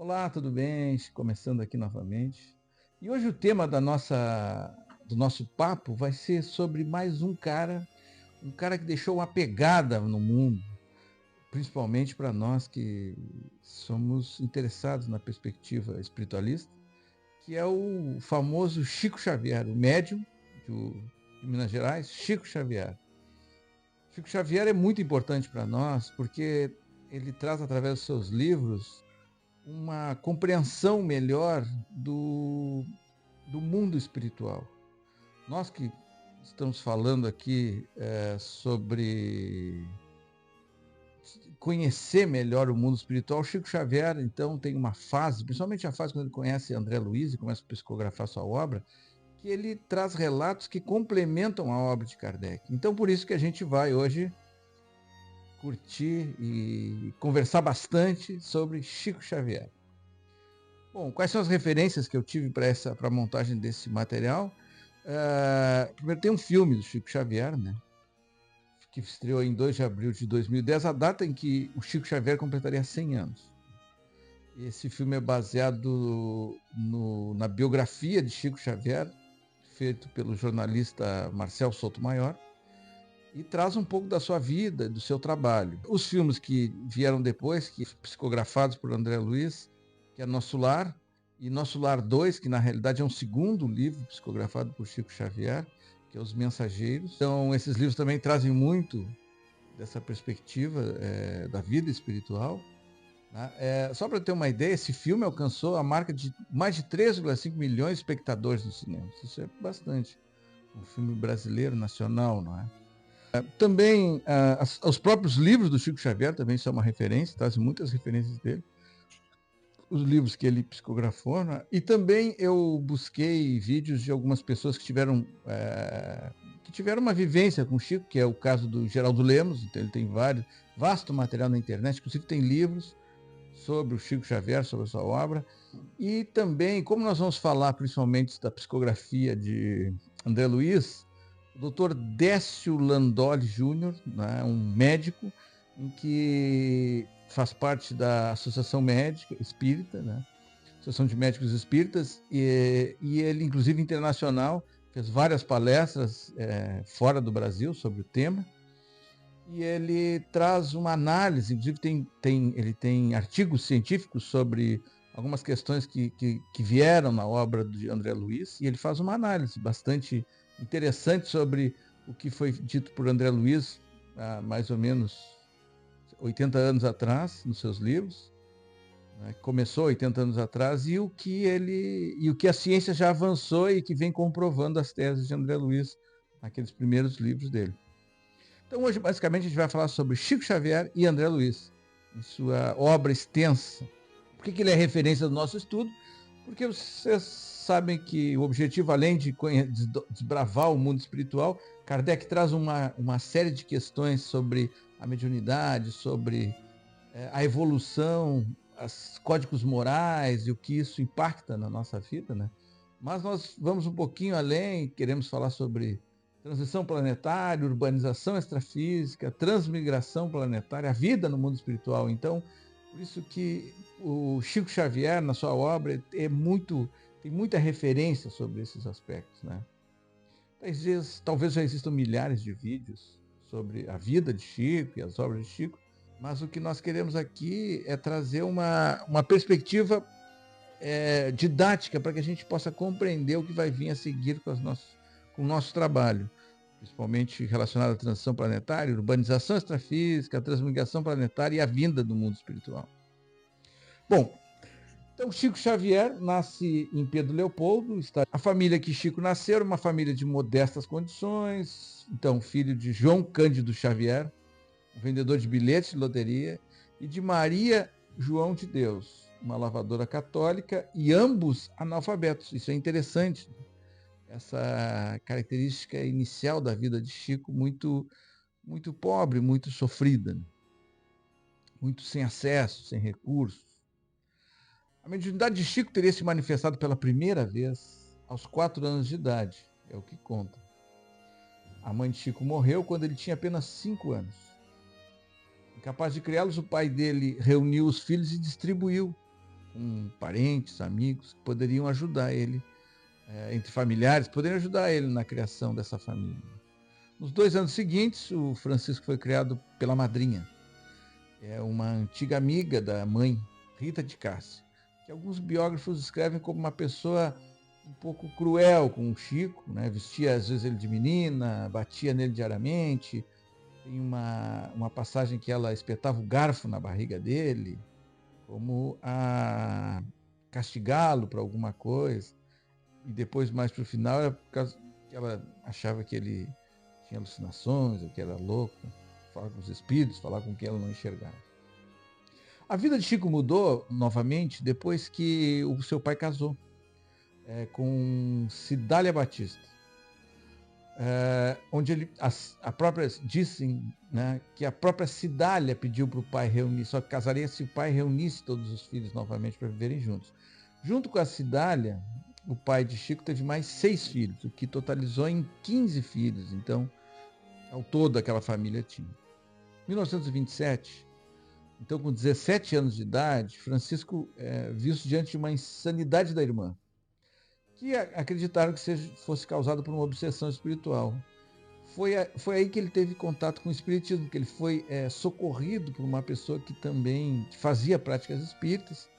Olá, tudo bem? Começando aqui novamente. E hoje o tema do nosso papo vai ser sobre mais um cara que deixou uma pegada no mundo, principalmente para nós que somos interessados na perspectiva espiritualista, que é o famoso Chico Xavier, o médium de Minas Gerais, Chico Xavier. Chico Xavier é muito importante para nós porque ele traz através dos seus livros uma compreensão melhor do mundo espiritual. Nós que estamos falando aqui sobre conhecer melhor o mundo espiritual, Chico Xavier, então, tem uma fase, principalmente a fase quando ele conhece André Luiz e começa a psicografar sua obra, que ele traz relatos que complementam a obra de Kardec. Então, por isso que a gente vai hoje curtir e conversar bastante sobre Chico Xavier. Bom, quais são as referências que eu tive para a montagem desse material? Primeiro tem um filme do Chico Xavier, né, que estreou em 2 de abril de 2010, a data em que o Chico Xavier completaria 100 anos. Esse filme é baseado na biografia de Chico Xavier, feito pelo jornalista Marcel Sotomayor, e traz um pouco da sua vida, do seu trabalho. Os filmes que vieram depois, que psicografados por André Luiz, que é Nosso Lar, e Nosso Lar 2, que na realidade é um segundo livro psicografado por Chico Xavier, que é Os Mensageiros. Então, esses livros também trazem muito dessa perspectiva da vida espiritual. Né? Só para ter uma ideia, esse filme alcançou a marca de mais de 3,5 milhões de espectadores no cinema. Isso é bastante. Um filme brasileiro, nacional, não é? Também os próprios livros do Chico Xavier também são uma referência, trazem muitas referências dele. Os livros que ele psicografou, né? E também eu busquei vídeos de algumas pessoas que tiveram uma vivência com o Chico, que é o caso do Geraldo Lemos. Então ele tem vasto material na internet, inclusive tem livros sobre o Chico Xavier, sobre a sua obra. E também, como nós vamos falar principalmente da psicografia de André Luiz, o Dr. Décio Landoli Júnior, né, um médico em que faz parte da Associação Médica Espírita, né, Associação de Médicos Espíritas, e ele, inclusive, internacional, fez várias palestras fora do Brasil sobre o tema, e ele traz uma análise, inclusive ele tem artigos científicos sobre algumas questões que vieram na obra de André Luiz, e ele faz uma análise bastante interessante sobre o que foi dito por André Luiz há mais ou menos 80 anos atrás, nos seus livros, né? Começou 80 anos atrás, e o que a ciência já avançou e que vem comprovando as teses de André Luiz naqueles primeiros livros dele. Então hoje, basicamente, a gente vai falar sobre Chico Xavier e André Luiz, em sua obra extensa. Por que ele é referência do nosso estudo? Porque vocês sabem que o objetivo, além de desbravar o mundo espiritual, Kardec traz uma série de questões sobre a mediunidade, sobre a evolução, os códigos morais e o que isso impacta na nossa vida, né? Mas nós vamos um pouquinho além, queremos falar sobre transição planetária, urbanização extrafísica, transmigração planetária, a vida no mundo espiritual. Então, por isso que o Chico Xavier, na sua obra, tem muita referência sobre esses aspectos, né? Talvez já existam milhares de vídeos sobre a vida de Chico e as obras de Chico, mas o que nós queremos aqui é trazer uma perspectiva didática para que a gente possa compreender o que vai vir a seguir com o nosso trabalho, principalmente relacionado à transição planetária, urbanização extrafísica, a transmigração planetária e a vinda do mundo espiritual. Bom, então Chico Xavier nasce em Pedro Leopoldo. A família que Chico nasceu era uma família de modestas condições. Então, filho de João Cândido Xavier, um vendedor de bilhetes de loteria, e de Maria João de Deus, uma lavadora católica, e ambos analfabetos. Isso é interessante, essa característica inicial da vida de Chico, muito, muito pobre, muito sofrida, muito sem acesso, sem recursos. A mediunidade de Chico teria se manifestado pela primeira vez aos 4 anos de idade, é o que conta. A mãe de Chico morreu quando ele tinha apenas 5 anos. Incapaz de criá-los, o pai dele reuniu os filhos e distribuiu com parentes, amigos, que poderiam ajudar ele, entre familiares, poderiam ajudar ele na criação dessa família. Nos 2 anos seguintes, o Francisco foi criado pela madrinha, uma antiga amiga da mãe, Rita de Cássia, que alguns biógrafos descrevem como uma pessoa um pouco cruel com o Chico, né? Vestia às vezes ele de menina, batia nele diariamente. Tem uma passagem que ela espetava o garfo na barriga dele, como a castigá-lo por alguma coisa. E depois, mais para o final, era por causa que ela achava que ele tinha alucinações, ou que era louco, falar com os espíritos, falar com quem ela não enxergava. A vida de Chico mudou novamente depois que o seu pai casou com Cidália Batista, onde ele, a própria dizem, né, que a própria Cidália pediu para o pai reunir, só que casaria se o pai reunisse todos os filhos novamente para viverem juntos. Junto com a Cidália, o pai de Chico teve mais 6 filhos, o que totalizou em 15 filhos. Então, ao todo, aquela família tinha. Em 1927, então com 17 anos de idade, Francisco viu-se diante de uma insanidade da irmã, que acreditaram que fosse causado por uma obsessão espiritual. Foi aí que ele teve contato com o espiritismo, que ele foi socorrido por uma pessoa que também fazia práticas espíritas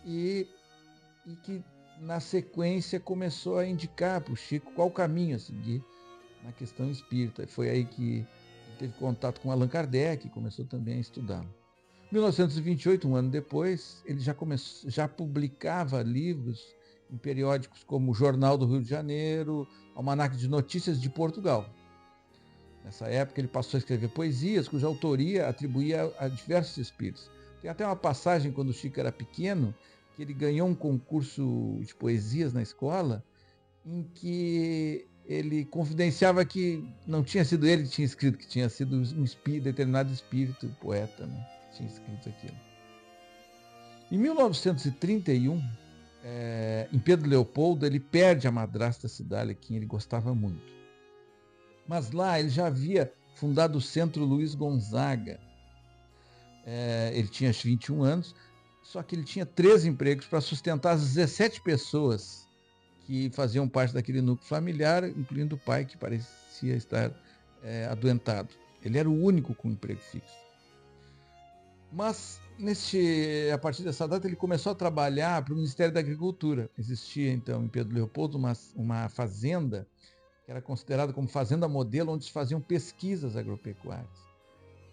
e que, na sequência, começou a indicar para o Chico qual caminho a seguir na questão espírita. Foi aí que ele teve contato com Allan Kardec e começou também a estudá-lo. Em 1928, um ano depois, ele já publicava livros em periódicos como o Jornal do Rio de Janeiro, Almanaque de Notícias de Portugal. Nessa época ele passou a escrever poesias, cuja autoria atribuía a diversos espíritos. Tem até uma passagem, quando o Chico era pequeno, que ele ganhou um concurso de poesias na escola, em que ele confidenciava que não tinha sido ele que tinha escrito, que tinha sido um determinado espírito, poeta, né, que tinha escrito aquilo. Em 1931, em Pedro Leopoldo, ele perde a madrasta Cidália, quem ele gostava muito. Mas lá ele já havia fundado o Centro Luiz Gonzaga. Ele tinha 21 anos, só que ele tinha 3 empregos para sustentar as 17 pessoas que faziam parte daquele núcleo familiar, incluindo o pai, que parecia estar adoentado. Ele era o único com emprego fixo. Mas, a partir dessa data, ele começou a trabalhar para o Ministério da Agricultura. Existia, então, em Pedro Leopoldo, uma fazenda, que era considerada como fazenda modelo, onde se faziam pesquisas agropecuárias.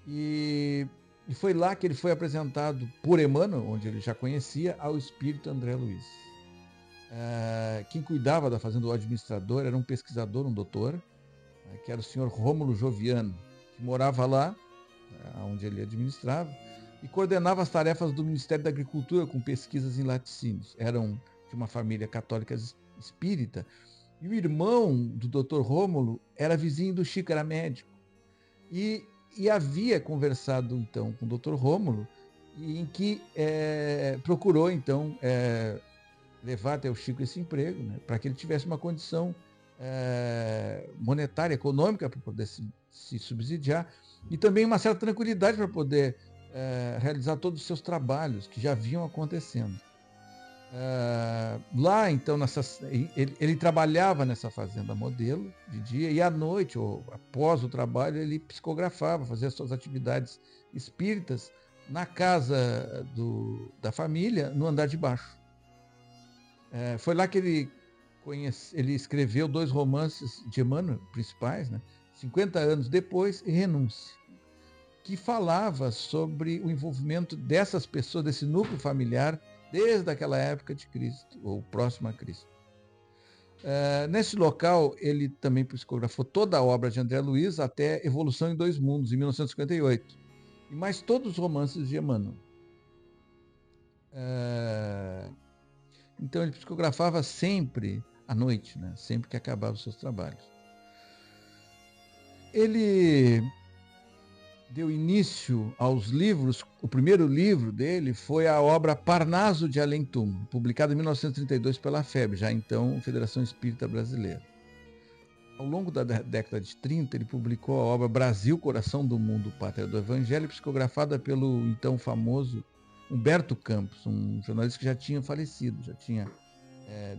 E foi lá que ele foi apresentado por Emmanuel, onde ele já conhecia, ao espírito André Luiz. Quem cuidava da fazenda, o administrador, era um pesquisador, um doutor, que era o senhor Rômulo Joviano, que morava lá, onde ele administrava, e coordenava as tarefas do Ministério da Agricultura com pesquisas em laticínios. Eram de uma família católica espírita, e o irmão do Dr. Rômulo era vizinho do Chico, era médico. E havia conversado, então, com o Dr. Rômulo, em que procurou, então, levar até o Chico esse emprego, né, para que ele tivesse uma condição monetária, econômica, para poder se subsidiar, e também uma certa tranquilidade para poder realizar todos os seus trabalhos que já vinham acontecendo. Lá, então, ele trabalhava nessa fazenda modelo de dia, e à noite, ou após o trabalho, ele psicografava, fazia suas atividades espíritas na casa da família, no andar de baixo. Foi lá que ele escreveu 2 romances de Emmanuel, principais, né, 50 anos depois, e Renúncia, que falava sobre o envolvimento dessas pessoas, desse núcleo familiar, desde aquela época de Cristo, ou próximo a Cristo. Nesse local, ele também psicografou toda a obra de André Luiz, até Evolução em 2 Mundos, em 1958, e mais todos os romances de Emmanuel. Então ele psicografava sempre à noite, né? Sempre que acabava os seus trabalhos. Ele deu início aos livros. O primeiro livro dele foi a obra Parnaso de Além-Túmulo, publicada em 1932 pela FEB, já então Federação Espírita Brasileira. Ao longo da década de 30, ele publicou a obra Brasil, Coração do Mundo, Pátria do Evangelho, psicografada pelo então famoso Humberto Campos, um jornalista que já tinha falecido, já tinha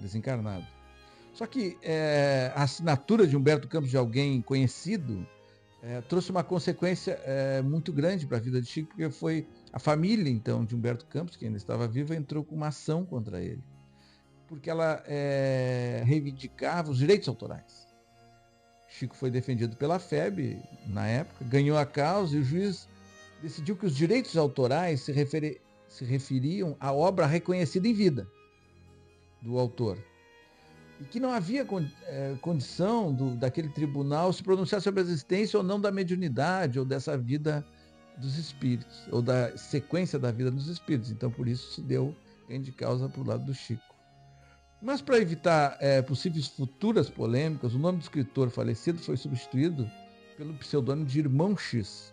desencarnado. Só que a assinatura de Humberto Campos, de alguém conhecido, trouxe uma consequência muito grande para a vida de Chico, porque foi a família, então, de Humberto Campos, que ainda estava viva, entrou com uma ação contra ele, porque ela reivindicava os direitos autorais. Chico foi defendido pela FEB, na época, ganhou a causa e o juiz decidiu que os direitos autorais se referiam à obra reconhecida em vida do autor. E que não havia condição daquele tribunal se pronunciar sobre a existência ou não da mediunidade ou dessa vida dos espíritos, ou da sequência da vida dos espíritos. Então, por isso se deu ganho de causa para o lado do Chico. Mas, para evitar possíveis futuras polêmicas, o nome do escritor falecido foi substituído pelo pseudônimo de Irmão X.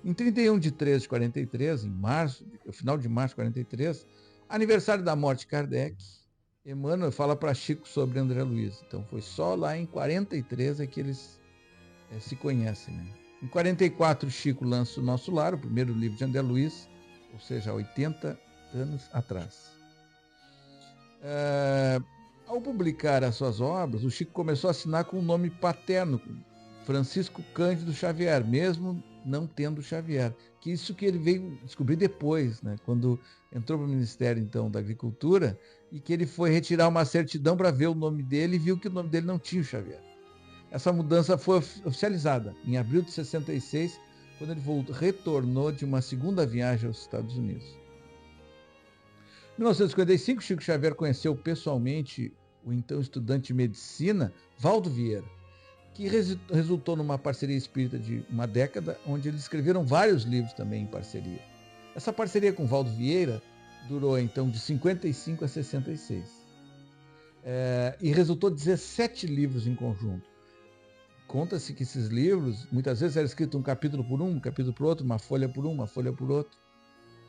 Em 31 de 3 de 43, no final de março de 43, aniversário da morte de Kardec, Emmanuel fala para Chico sobre André Luiz. Então foi só lá em 43 que eles se conhecem. Né? Em 44, Chico lança O Nosso Lar, o primeiro livro de André Luiz, ou seja, há 80 anos atrás. Ao publicar as suas obras, o Chico começou a assinar com o nome paterno, Francisco Cândido Xavier, mesmo não tendo Xavier. Que isso que ele veio descobrir depois, né? Quando entrou para o Ministério então da Agricultura, e que ele foi retirar uma certidão para ver o nome dele e viu que o nome dele não tinha o Xavier. Essa mudança foi oficializada em abril de 66, quando ele retornou de uma segunda viagem aos Estados Unidos. Em 1955, Chico Xavier conheceu pessoalmente o então estudante de medicina, Valdo Vieira, que resultou numa parceria espírita de uma década, onde eles escreveram vários livros também em parceria. Essa parceria com Valdo Vieira durou então de 55 a 66. E resultou 17 livros em conjunto. Conta-se que esses livros, muitas vezes era escrito um capítulo por outro, uma folha por uma folha por outro.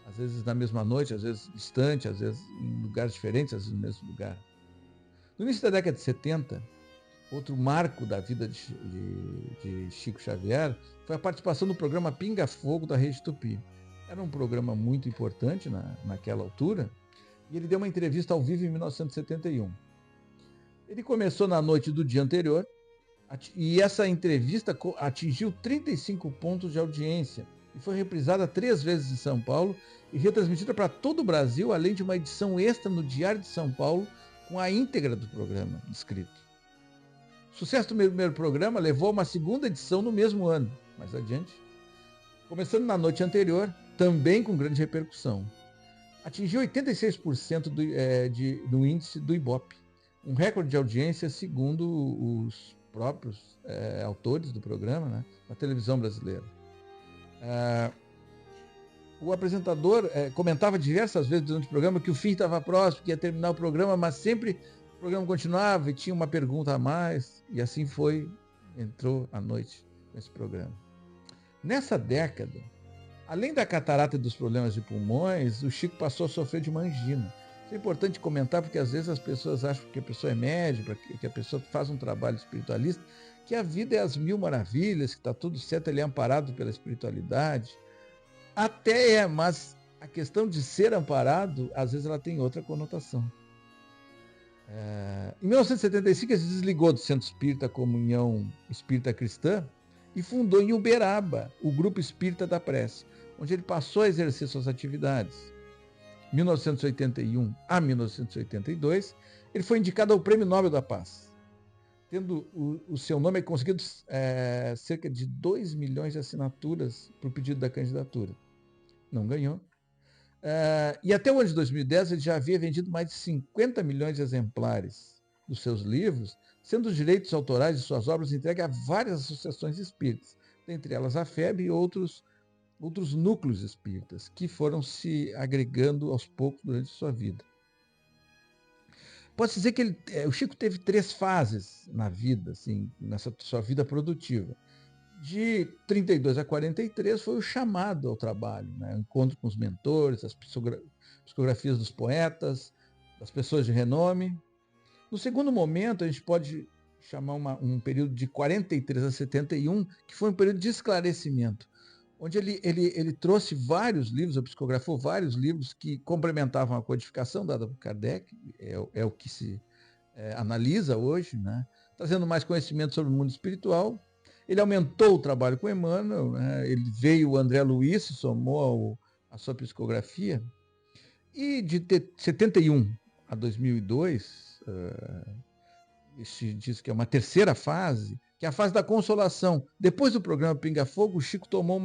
Às vezes na mesma noite, às vezes distante, às vezes em lugares diferentes, às vezes no mesmo lugar. No início da década de 70, outro marco da vida de Chico Xavier foi a participação no programa Pinga Fogo da Rede Tupi. Era um programa muito importante naquela altura, e ele deu uma entrevista ao vivo em 1971. Ele começou na noite do dia anterior, e essa entrevista atingiu 35 pontos de audiência, e foi reprisada 3 vezes em São Paulo e retransmitida para todo o Brasil, além de uma edição extra no Diário de São Paulo, com a íntegra do programa descrito. O sucesso do primeiro programa levou a uma segunda edição no mesmo ano, mais adiante, começando na noite anterior, também com grande repercussão. Atingiu 86% do índice do Ibope, um recorde de audiência segundo os próprios autores do programa, né, na televisão brasileira. O apresentador comentava diversas vezes durante o programa que o fim estava próximo, que ia terminar o programa, mas sempre o programa continuava e tinha uma pergunta a mais, e assim entrou a noite nesse programa. Nessa década, além da catarata e dos problemas de pulmões, o Chico passou a sofrer de uma angina. Isso é importante comentar, porque às vezes as pessoas acham que a pessoa é médica, que a pessoa faz um trabalho espiritualista, que a vida é às mil maravilhas, que está tudo certo, ele é amparado pela espiritualidade. Até mas a questão de ser amparado, às vezes ela tem outra conotação. Em 1975, ele se desligou do Centro Espírita Comunhão Espírita Cristã e fundou em Uberaba o Grupo Espírita da Prece, onde ele passou a exercer suas atividades. De 1981 a 1982, ele foi indicado ao Prêmio Nobel da Paz, tendo o seu nome conseguido cerca de 2 milhões de assinaturas para o pedido da candidatura. Não ganhou. E até o ano de 2010 ele já havia vendido mais de 50 milhões de exemplares dos seus livros, sendo os direitos autorais de suas obras entregues a várias associações espíritas, dentre elas a FEB e outros núcleos espíritas, que foram se agregando aos poucos durante sua vida. Pode-se dizer que o Chico teve 3 fases na vida, assim, nessa sua vida produtiva. De 32 a 43 foi o chamado ao trabalho, né? O encontro com os mentores, as psicografias dos poetas, das pessoas de renome. No segundo momento, a gente pode chamar um período de 43 a 71, que foi um período de esclarecimento, onde ele trouxe vários livros, ou psicografou vários livros que complementavam a codificação dada por Kardec, é o que se analisa hoje, né? Trazendo mais conhecimento sobre o mundo espiritual. Ele aumentou o trabalho com Emmanuel, né? Ele veio o André Luiz, se somou à sua psicografia, e de 71 a 2002, diz que é uma terceira fase, que é a fase da consolação. Depois do programa Pinga Fogo, o Chico tomou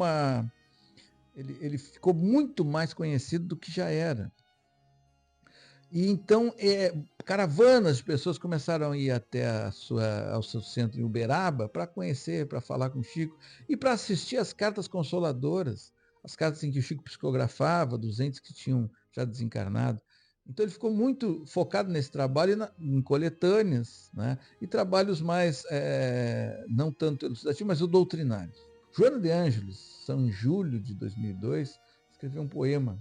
ele ficou muito mais conhecido do que já era. E então, caravanas de pessoas começaram a ir até ao seu centro em Uberaba para conhecer, para falar com o Chico e para assistir às cartas consoladoras, as cartas em que o Chico psicografava dos entes que tinham já desencarnado. Então ele ficou muito focado nesse trabalho, em coletâneas, né? E trabalhos mais, não tanto elucidativos, mas o doutrinários. Joana de Ângeles, em julho de 2002, escreveu um poema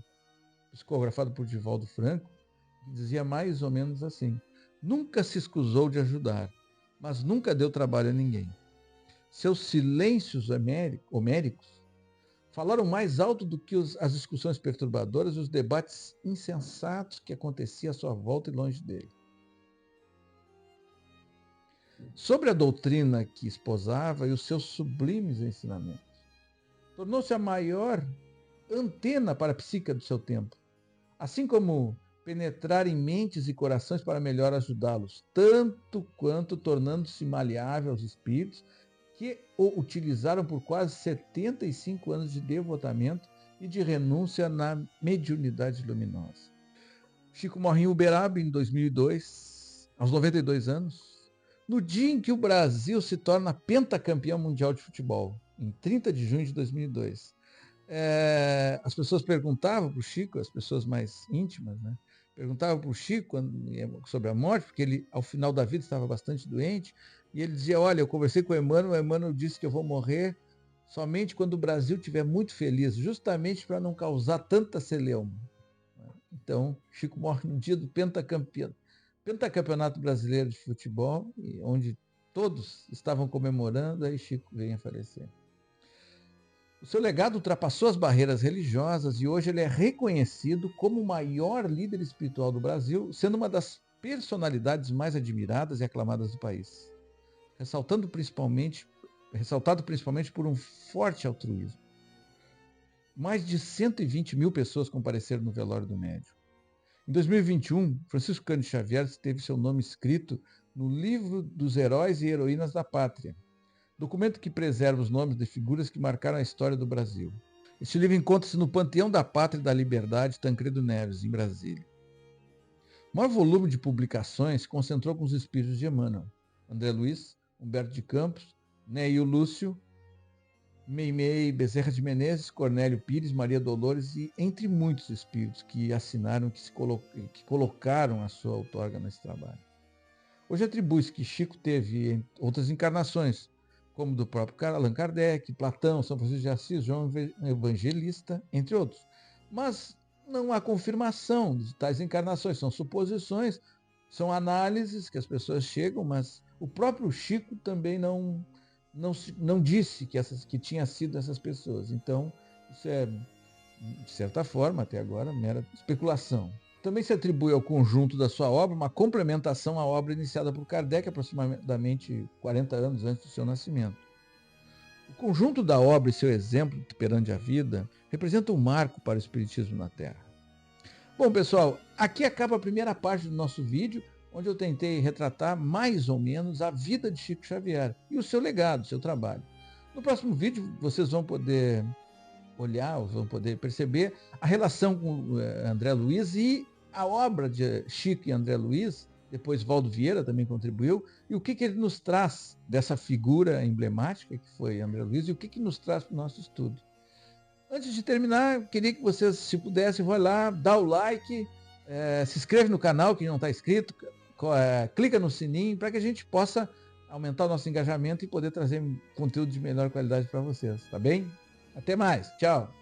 psicografado por Divaldo Franco, que dizia mais ou menos assim: nunca se escusou de ajudar, mas nunca deu trabalho a ninguém. Seus silêncios homéricos falaram mais alto do que as discussões perturbadoras e os debates insensatos que aconteciam à sua volta e longe dele. Sobre a doutrina que esposava e os seus sublimes ensinamentos, tornou-se a maior antena para a psique do seu tempo, assim como penetrar em mentes e corações para melhor ajudá-los, tanto quanto tornando-se maleável aos espíritos que o utilizaram por quase 75 anos de devotamento e de renúncia na mediunidade luminosa. Chico morre em Uberaba em 2002, aos 92 anos, no dia em que o Brasil se torna pentacampeão mundial de futebol, em 30 de junho de 2002. As pessoas perguntavam para o Chico, as pessoas mais íntimas, né? Perguntavam para o Chico sobre a morte, porque ele, ao final da vida, estava bastante doente, e ele dizia: olha, eu conversei com o Emmanuel disse que eu vou morrer somente quando o Brasil estiver muito feliz, justamente para não causar tanta celeuma. Então, Chico morre no dia do pentacampeonato brasileiro de futebol, onde todos estavam comemorando, aí Chico vem a falecer. O seu legado ultrapassou as barreiras religiosas e hoje ele é reconhecido como o maior líder espiritual do Brasil, sendo uma das personalidades mais admiradas e aclamadas do país, ressaltado principalmente por um forte altruísmo. Mais de 120 mil pessoas compareceram no velório do médium. Em 2021, Francisco Cândido Xavier teve seu nome escrito no Livro dos Heróis e Heroínas da Pátria, documento que preserva os nomes de figuras que marcaram a história do Brasil. Este livro encontra-se no Panteão da Pátria e da Liberdade, Tancredo Neves, em Brasília. O maior volume de publicações se concentrou com os espíritos de Emmanuel, André Luiz, Humberto de Campos, Neio Lúcio, Meimei Bezerra de Menezes, Cornélio Pires, Maria Dolores e entre muitos espíritos que assinaram, que colocaram a sua outorga nesse trabalho. Hoje atribui-se que Chico teve outras encarnações, como do próprio Allan Kardec, Platão, São Francisco de Assis, João Evangelista, entre outros. Mas não há confirmação de tais encarnações, são suposições, são análises que as pessoas chegam, mas o próprio Chico também não disse que tinha sido essas pessoas. Então, isso é, de certa forma, até agora, mera especulação. Também se atribui ao conjunto da sua obra uma complementação à obra iniciada por Kardec aproximadamente 40 anos antes do seu nascimento. O conjunto da obra e seu exemplo perante a vida representa um marco para o espiritismo na Terra. Bom, pessoal, aqui acaba a primeira parte do nosso vídeo, onde eu tentei retratar mais ou menos a vida de Chico Xavier e o seu legado, o seu trabalho. No próximo vídeo vocês vão poder olhar, vão poder perceber a relação com André Luiz e a obra de Chico e André Luiz, depois Valdo Vieira também contribuiu, e o que ele nos traz dessa figura emblemática que foi André Luiz e o que nos traz para o nosso estudo. Antes de terminar, eu queria que vocês, se pudessem, vão lá, dá o like, se inscreve no canal, quem não está inscrito, clica no sininho para que a gente possa aumentar o nosso engajamento e poder trazer conteúdo de melhor qualidade para vocês, tá bem? Até mais, tchau!